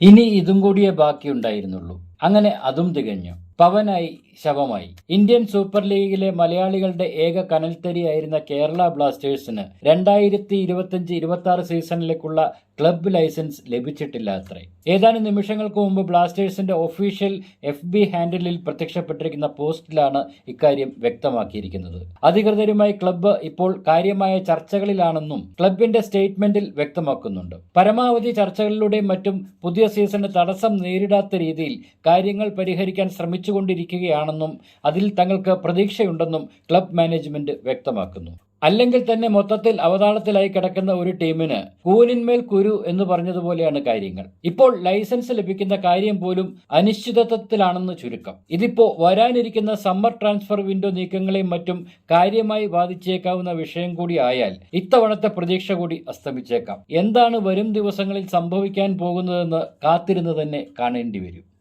ഇനി ഇതും കൂടിയേ ബാക്കിയുണ്ടായിരുന്നുള്ളൂ. അങ്ങനെ അതും തികഞ്ഞു. പവനായി ശവമായി. ഇന്ത്യൻ സൂപ്പർ ലീഗിലെ മലയാളികളുടെ ഏക കനൽത്തരിയായിരുന്ന കേരള ബ്ലാസ്റ്റേഴ്സിന് 2025-26 സീസണിലേക്കുള്ള ക്ലബ്ബ് ലൈസൻസ് ലഭിച്ചിട്ടില്ല അത്രേ. ഏതാനും നിമിഷങ്ങൾക്ക് മുമ്പ് ബ്ലാസ്റ്റേഴ്സിന്റെ ഒഫീഷ്യൽ FB ഹാൻഡിലിൽ പ്രത്യക്ഷപ്പെട്ടിരിക്കുന്ന പോസ്റ്റിലാണ് ഇക്കാര്യം വ്യക്തമാക്കിയിരിക്കുന്നത്. അധികൃതരുമായി ക്ലബ്ബ് ഇപ്പോൾ കാര്യമായ ചർച്ചകളിലാണെന്നും ക്ലബിന്റെ സ്റ്റേറ്റ്മെന്റിൽ വ്യക്തമാക്കുന്നുണ്ട്. പരമാവധി ചർച്ചകളിലൂടെയും മറ്റും പുതിയ സീസണ് തടസ്സം നേരിടാത്ത രീതിയിൽ കാര്യങ്ങൾ പരിഹരിക്കാൻ ശ്രമിച്ചുകൊണ്ടിരിക്കുകയാണെന്നും അതിൽ തങ്ങൾക്ക് പ്രതീക്ഷയുണ്ടെന്നും ക്ലബ് മാനേജ്മെന്റ് വ്യക്തമാക്കുന്നു. അല്ലെങ്കിൽ തന്നെ മൊത്തത്തിൽ അവതാളത്തിലായി കിടക്കുന്ന ഒരു ടീമിന് കൂനിന്മേൽ കുരു എന്ന് പറഞ്ഞതുപോലെയാണ് കാര്യങ്ങൾ. ഇപ്പോൾ ലൈസൻസ് ലഭിക്കുന്ന കാര്യം പോലും അനിശ്ചിതത്വത്തിലാണെന്ന് ചുരുക്കം. ഇതിപ്പോ വരാനിരിക്കുന്ന സമ്മർ ട്രാൻസ്ഫർ വിൻഡോ നീക്കങ്ങളെയും മറ്റും കാര്യമായി ബാധിച്ചേക്കാവുന്ന വിഷയം കൂടി ആയാൽ ഇത്തവണത്തെ പ്രതീക്ഷ കൂടി അസ്തമിച്ചേക്കാം. എന്താണ് വരും ദിവസങ്ങളിൽ സംഭവിക്കാൻ പോകുന്നതെന്ന് കാത്തിരുന്ന് തന്നെ കാണേണ്ടി വരും.